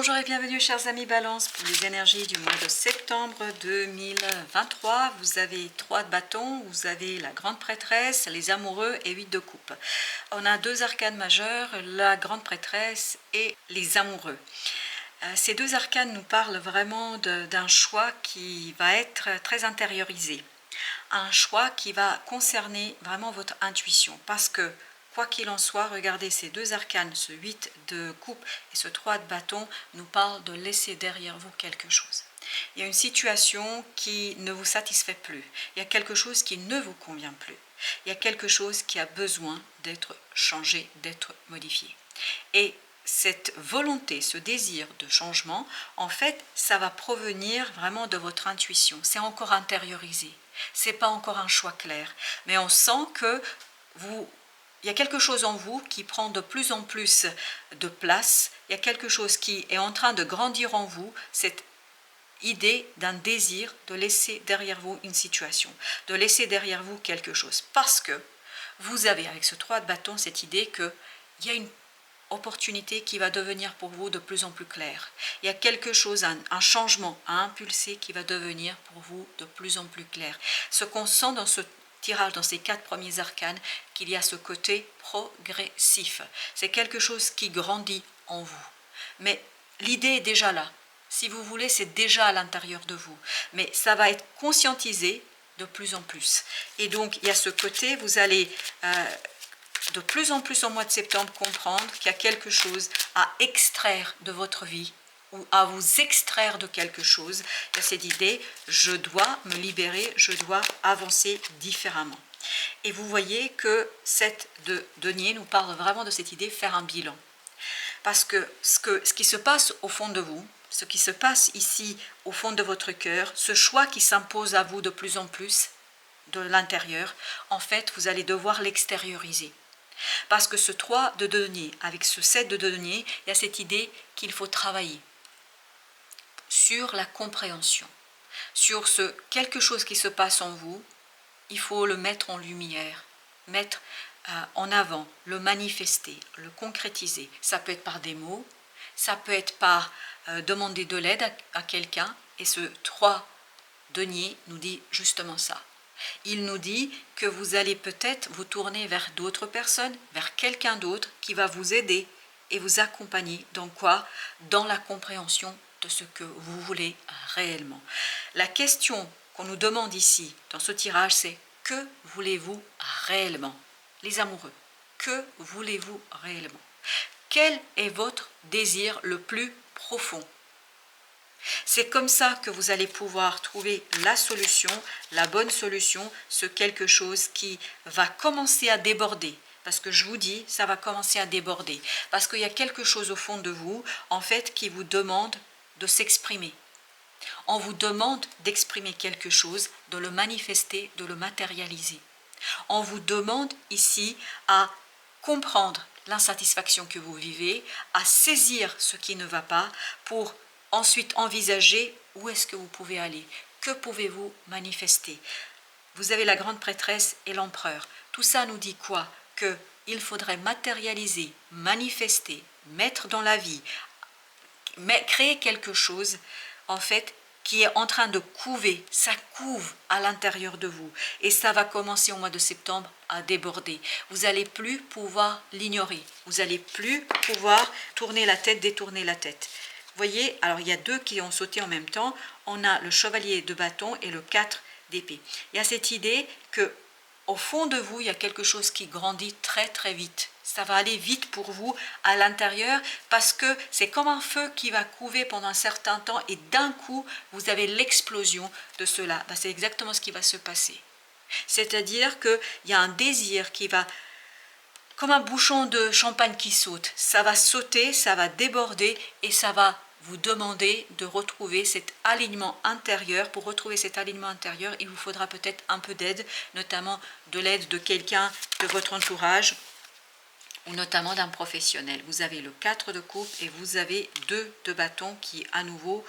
Bonjour et bienvenue chers amis Balance pour les énergies du mois de septembre 2023. Vous avez 3 de bâtons, vous avez la grande prêtresse, les amoureux et 8 de coupe. On a 2 arcanes majeurs, la grande prêtresse et les amoureux. Ces 2 arcanes nous parlent vraiment d'un choix qui va être très intériorisé. Un choix qui va concerner vraiment votre intuition parce que quoi qu'il en soit, regardez ces 2 arcanes, ce 8 de coupe et ce 3 de bâton nous parlent de laisser derrière vous quelque chose. Il y a une situation qui ne vous satisfait plus, il y a quelque chose qui ne vous convient plus, il y a quelque chose qui a besoin d'être changé, d'être modifié. Et cette volonté, ce désir de changement, en fait, ça va provenir vraiment de votre intuition. C'est encore intériorisé. C'est pas encore un choix clair. Mais on sent que il y a quelque chose en vous qui prend de plus en plus de place. Il y a quelque chose qui est en train de grandir en vous. Cette idée d'un désir de laisser derrière vous une situation, de laisser derrière vous quelque chose. Parce que vous avez, avec ce 3 de bâton, cette idée qu'il y a une opportunité qui va devenir pour vous de plus en plus claire. Il y a quelque chose, un changement à impulser qui va devenir pour vous de plus en plus clair. Ce qu'on sent dans ce tirage, dans ces 4 premiers arcanes, qu'il y a ce côté progressif. C'est quelque chose qui grandit en vous. Mais l'idée est déjà là. Si vous voulez, c'est déjà à l'intérieur de vous. Mais ça va être conscientisé de plus en plus. Et donc, il y a ce côté, vous allez de plus en plus au mois de septembre comprendre qu'il y a quelque chose à extraire de votre vie ou à vous extraire de quelque chose. Il y a cette idée, je dois me libérer, je dois avancer différemment. Et vous voyez que cette de denier nous parle vraiment de cette idée, faire un bilan. Parce que ce qui se passe au fond de vous, ce qui se passe ici au fond de votre cœur, ce choix qui s'impose à vous de plus en plus de l'intérieur, en fait, vous allez devoir l'extérioriser. Parce que ce 3 de denier, avec ce 7 de denier, il y a cette idée qu'il faut travailler sur la compréhension, sur ce quelque chose qui se passe en vous, il faut le mettre en lumière, mettre en avant, le manifester, le concrétiser. Ça peut être par des mots, ça peut être par demander de l'aide à quelqu'un, et ce 3 denier nous dit justement ça. Il nous dit que vous allez peut-être vous tourner vers d'autres personnes, vers quelqu'un d'autre qui va vous aider et vous accompagner dans quoi? Dans la compréhension de ce que vous voulez réellement. La question qu'on nous demande ici, dans ce tirage, c'est que voulez-vous réellement? Les amoureux, que voulez-vous réellement? Quel est votre désir le plus profond? C'est comme ça que vous allez pouvoir trouver la solution, la bonne solution, ce quelque chose qui va commencer à déborder. Parce que je vous dis, ça va commencer à déborder. Parce qu'il y a quelque chose au fond de vous, en fait, qui vous demande de s'exprimer. On vous demande d'exprimer quelque chose, de le manifester, de le matérialiser. On vous demande ici à comprendre l'insatisfaction que vous vivez, à saisir ce qui ne va pas pour ensuite envisager où est-ce que vous pouvez aller, que pouvez-vous manifester. Vous avez la grande prêtresse et l'empereur. Tout ça nous dit quoi? Qu'il faudrait matérialiser, manifester, mettre dans la vie, créer quelque chose en fait qui est en train de couver, ça couve à l'intérieur de vous et ça va commencer au mois de septembre à déborder. Vous n'allez plus pouvoir l'ignorer, vous n'allez plus pouvoir tourner la tête, détourner la tête. Vous voyez, alors il y a 2 qui ont sauté en même temps, on a le chevalier de bâton et le 4 d'épée. Il y a cette idée que au fond de vous, il y a quelque chose qui grandit très très vite. Ça va aller vite pour vous à l'intérieur parce que c'est comme un feu qui va couver pendant un certain temps et d'un coup, vous avez l'explosion de cela. Ben, c'est exactement ce qui va se passer. C'est-à-dire qu'il y a un désir qui va, comme un bouchon de champagne qui saute. Ça va sauter, ça va déborder et ça va vous demander de retrouver cet alignement intérieur. Pour retrouver cet alignement intérieur, il vous faudra peut-être un peu d'aide, notamment de l'aide de quelqu'un de votre entourage ou notamment d'un professionnel. Vous avez le 4 de coupe et vous avez 2 de bâton qui, à nouveau,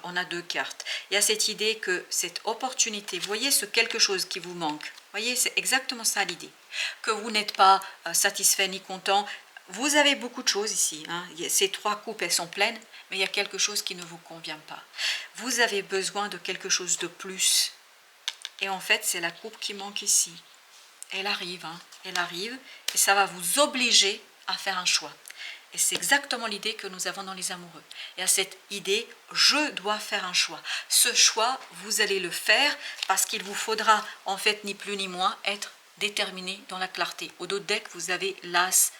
on a 2 cartes. Il y a cette idée que cette opportunité, vous voyez ce quelque chose qui vous manque, vous voyez, c'est exactement ça l'idée, que vous n'êtes pas satisfait ni content. Vous avez beaucoup de choses ici, hein. Ces 3 coupes, elles sont pleines, mais il y a quelque chose qui ne vous convient pas. Vous avez besoin de quelque chose de plus. Et en fait, c'est la coupe qui manque ici. Elle arrive, hein, elle arrive, et ça va vous obliger à faire un choix. Et c'est exactement l'idée que nous avons dans les amoureux. Il y a cette idée, je dois faire un choix. Ce choix, vous allez le faire parce qu'il vous faudra, en fait, ni plus ni moins, être déterminé dans la clarté. Au dos de deck, vous avez l'as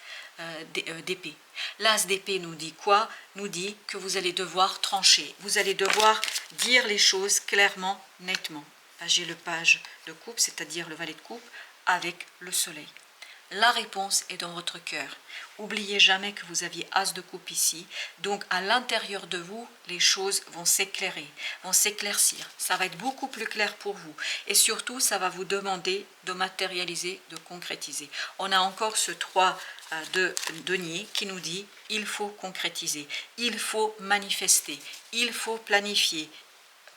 d'épée. L'as d'épée nous dit quoi? Nous dit que vous allez devoir trancher. Vous allez devoir dire les choses clairement, nettement. Là, j'ai le page de coupe, c'est-à-dire le valet de coupe, avec le soleil. La réponse est dans votre cœur. Oubliez jamais que vous aviez as de coupe ici. Donc à l'intérieur de vous, les choses vont s'éclairer, vont s'éclaircir. Ça va être beaucoup plus clair pour vous. Et surtout, ça va vous demander de matérialiser, de concrétiser. On a encore ce 3 de denier qui nous dit il faut concrétiser, il faut manifester, il faut planifier.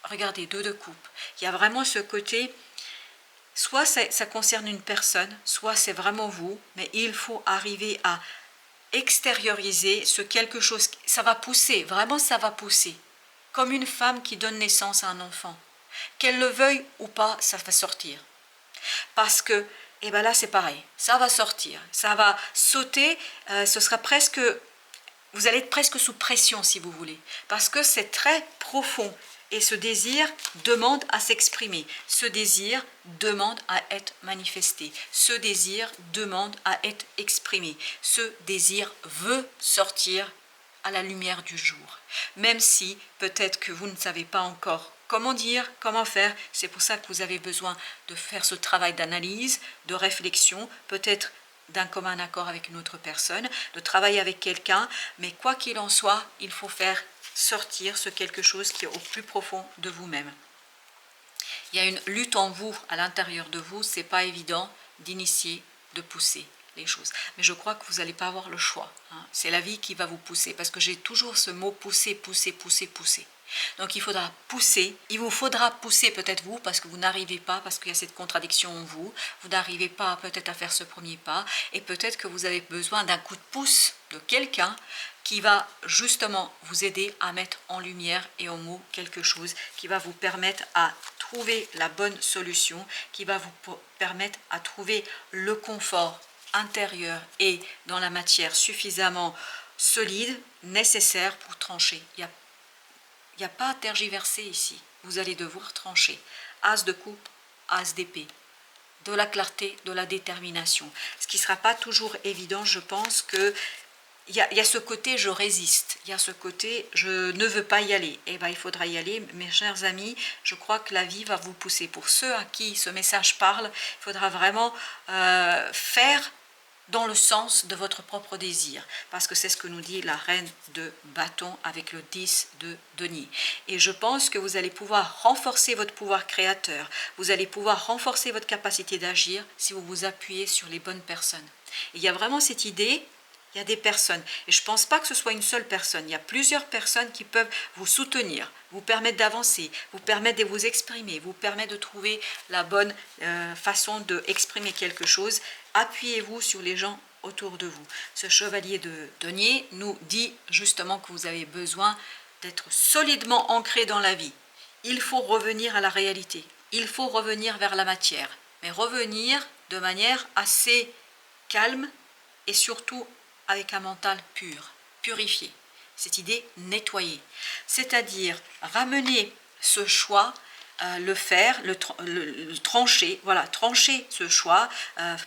Regardez, 2 de coupe. Il y a vraiment ce côté... Soit ça concerne une personne, soit c'est vraiment vous, mais il faut arriver à extérioriser ce quelque chose. Ça va pousser, vraiment ça va pousser. Comme une femme qui donne naissance à un enfant. Qu'elle le veuille ou pas, ça va sortir. Parce que, et ben là c'est pareil, ça va sortir, ça va sauter, ce sera presque... Vous allez être presque sous pression si vous voulez, parce que c'est très profond. Et ce désir demande à s'exprimer. Ce désir demande à être manifesté. Ce désir demande à être exprimé. Ce désir veut sortir à la lumière du jour. Même si peut-être que vous ne savez pas encore comment dire, comment faire. C'est pour ça que vous avez besoin de faire ce travail d'analyse, de réflexion, peut-être d'un commun accord avec une autre personne, de travailler avec quelqu'un. Mais quoi qu'il en soit, il faut faire sortir ce quelque chose qui est au plus profond de vous-même. Il y a une lutte en vous, à l'intérieur de vous, c'est pas évident d'initier, de pousser les choses. Mais je crois que vous n'allez pas avoir le choix. Hein. C'est la vie qui va vous pousser, parce que j'ai toujours ce mot pousser, pousser, pousser, pousser. Donc il faudra pousser, il vous faudra pousser peut-être vous, parce que vous n'arrivez pas, parce qu'il y a cette contradiction en vous, vous n'arrivez pas peut-être à faire ce premier pas, et peut-être que vous avez besoin d'un coup de pouce de quelqu'un qui va justement vous aider à mettre en lumière et en mots quelque chose qui va vous permettre à trouver la bonne solution, qui va vous permettre à trouver le confort intérieur et dans la matière suffisamment solide, nécessaire pour trancher. Il n'y a pas à tergiverser ici. Vous allez devoir trancher. As de coupe, as d'épée. De la clarté, de la détermination. Ce qui ne sera pas toujours évident, je pense que il y a ce côté je résiste, il y a ce côté je ne veux pas y aller. Et bien il faudra y aller, mes chers amis, je crois que la vie va vous pousser. Pour ceux à qui ce message parle, il faudra vraiment faire dans le sens de votre propre désir, parce que c'est ce que nous dit la reine de bâton avec le 10 de denier. Et je pense que vous allez pouvoir renforcer votre pouvoir créateur, vous allez pouvoir renforcer votre capacité d'agir si vous vous appuyez sur les bonnes personnes. Et il y a vraiment cette idée, il y a des personnes, et je ne pense pas que ce soit une seule personne, il y a plusieurs personnes qui peuvent vous soutenir, vous permettre d'avancer, vous permettre de vous exprimer, vous permettre de trouver la bonne façon d'exprimer quelque chose. Appuyez-vous sur les gens autour de vous. Ce chevalier de denier nous dit justement que vous avez besoin d'être solidement ancré dans la vie. Il faut revenir à la réalité, il faut revenir vers la matière, mais revenir de manière assez calme et surtout avec un mental pur, purifié. Cette idée nettoyée, c'est-à-dire ramener ce choix, le faire, le trancher, voilà, trancher ce choix,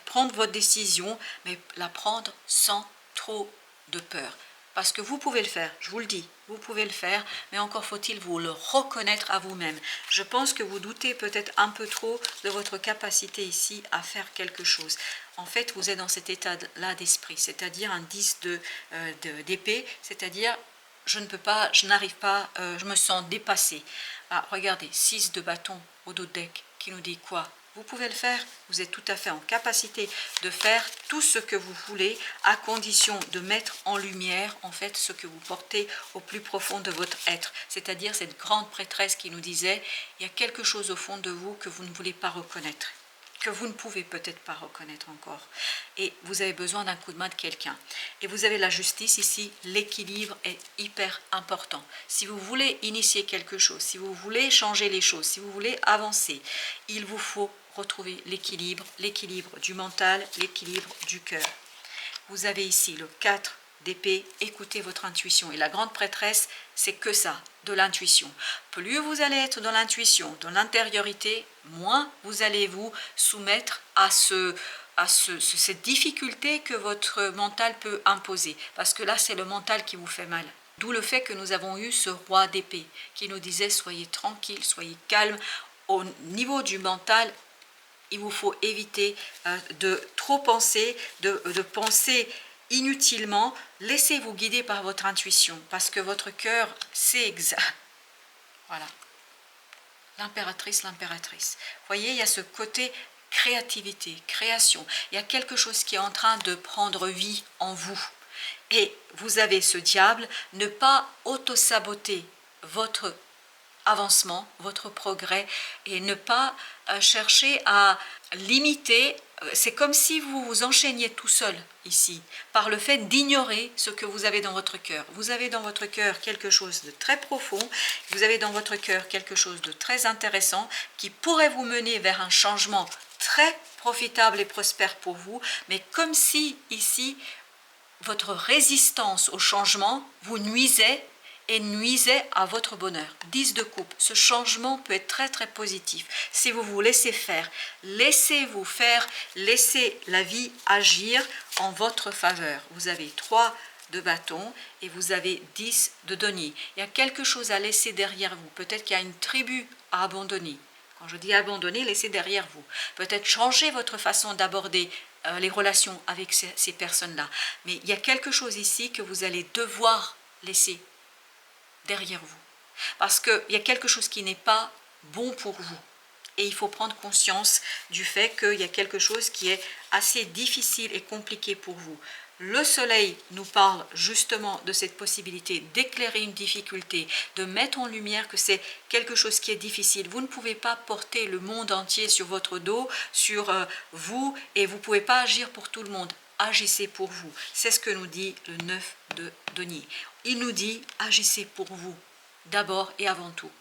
prendre votre décision, mais la prendre sans trop de peur. Parce que vous pouvez le faire, je vous le dis, vous pouvez le faire, mais encore faut-il vous le reconnaître à vous-même. Je pense que vous doutez peut-être un peu trop de votre capacité ici à faire quelque chose. En fait, vous êtes dans cet état-là d'esprit, c'est-à-dire un 10 d'épée, c'est-à-dire je ne peux pas, je n'arrive pas, je me sens dépassée. Ah, regardez, 6 de bâton au dos de deck, qui nous dit quoi? Vous pouvez le faire, vous êtes tout à fait en capacité de faire tout ce que vous voulez, à condition de mettre en lumière en fait ce que vous portez au plus profond de votre être. C'est-à-dire cette grande prêtresse qui nous disait, il y a quelque chose au fond de vous que vous ne voulez pas reconnaître. que vous ne pouvez peut-être pas reconnaître encore. Et vous avez besoin d'un coup de main de quelqu'un. Et vous avez la justice ici, l'équilibre est hyper important. Si vous voulez initier quelque chose, si vous voulez changer les choses, si vous voulez avancer, il vous faut retrouver l'équilibre du mental, l'équilibre du cœur. Vous avez ici le 4 d'épée, écoutez votre intuition. Et la grande prêtresse, c'est que ça, de l'intuition. Plus vous allez être dans l'intuition, dans l'intériorité, moins vous allez vous soumettre à cette difficulté que votre mental peut imposer. Parce que là, c'est le mental qui vous fait mal. D'où le fait que nous avons eu ce roi d'épée qui nous disait « Soyez tranquille, soyez calme ». Au niveau du mental, il vous faut éviter de trop penser, de penser inutilement. Laissez-vous guider par votre intuition, parce que votre cœur, c'est exact. Voilà. L'impératrice. Voyez, il y a ce côté créativité, création. Il y a quelque chose qui est en train de prendre vie en vous. Et vous avez ce diable, ne pas auto-saboter votre avancement, votre progrès, et ne pas chercher à limiter. C'est comme si vous vous enchaîniez tout seul ici, par le fait d'ignorer ce que vous avez dans votre cœur. Vous avez dans votre cœur quelque chose de très profond, vous avez dans votre cœur quelque chose de très intéressant qui pourrait vous mener vers un changement très profitable et prospère pour vous, mais comme si ici, votre résistance au changement vous nuisait et nuisait à votre bonheur. 10 de coupe, ce changement peut être très très positif. Si vous vous laissez faire, laissez-vous faire, laissez la vie agir en votre faveur. Vous avez 3 de bâton et vous avez 10 de denier. Il y a quelque chose à laisser derrière vous. Peut-être qu'il y a une tribu à abandonner. Quand je dis abandonner, laissez derrière vous. Peut-être changer votre façon d'aborder les relations avec ces personnes-là. Mais il y a quelque chose ici que vous allez devoir laisser derrière vous. Parce qu'il y a quelque chose qui n'est pas bon pour vous. Et il faut prendre conscience du fait qu'il y a quelque chose qui est assez difficile et compliqué pour vous. Le soleil nous parle justement de cette possibilité d'éclairer une difficulté, de mettre en lumière que c'est quelque chose qui est difficile. Vous ne pouvez pas porter le monde entier sur votre dos, sur vous, et vous ne pouvez pas agir pour tout le monde. Agissez pour vous. C'est ce que nous dit le 9 de denier. Il nous dit, agissez pour vous, d'abord et avant tout.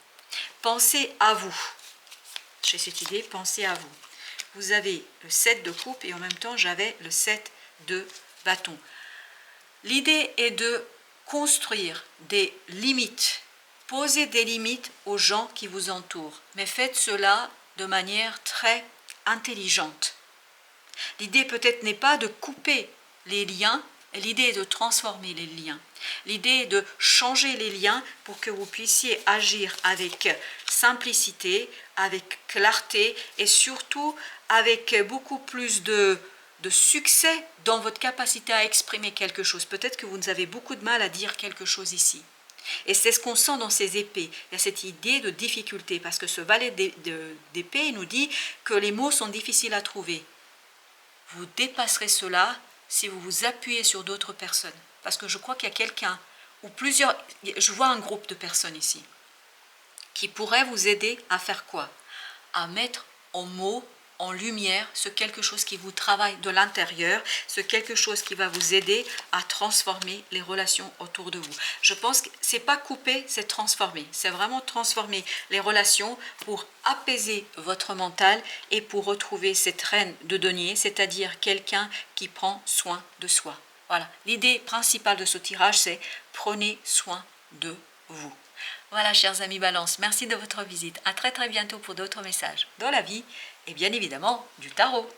Pensez à vous. J'ai cette idée, pensez à vous. Vous avez le 7 de coupe et en même temps, j'avais le 7 de bâton. L'idée est de construire des limites. Posez des limites aux gens qui vous entourent. Mais faites cela de manière très intelligente. L'idée peut-être n'est pas de couper les liens, l'idée est de transformer les liens. L'idée est de changer les liens pour que vous puissiez agir avec simplicité, avec clarté et surtout avec beaucoup plus de succès dans votre capacité à exprimer quelque chose. Peut-être que vous avez beaucoup de mal à dire quelque chose ici. Et c'est ce qu'on sent dans ces épées. Il y a cette idée de difficulté parce que ce valet d'épée nous dit que les mots sont difficiles à trouver. Vous dépasserez cela si vous vous appuyez sur d'autres personnes. Parce que je crois qu'il y a quelqu'un ou plusieurs, je vois un groupe de personnes ici, qui pourrait vous aider à faire quoi? À mettre en mots, en lumière, ce quelque chose qui vous travaille de l'intérieur, ce quelque chose qui va vous aider à transformer les relations autour de vous. Je pense que ce n'est pas couper, c'est transformer. C'est vraiment transformer les relations pour apaiser votre mental et pour retrouver cette reine de denier, c'est-à-dire quelqu'un qui prend soin de soi. Voilà, l'idée principale de ce tirage, c'est prenez soin de vous. Voilà, chers amis Balance, merci de votre visite. À très très bientôt pour d'autres messages dans la vie et bien évidemment du tarot.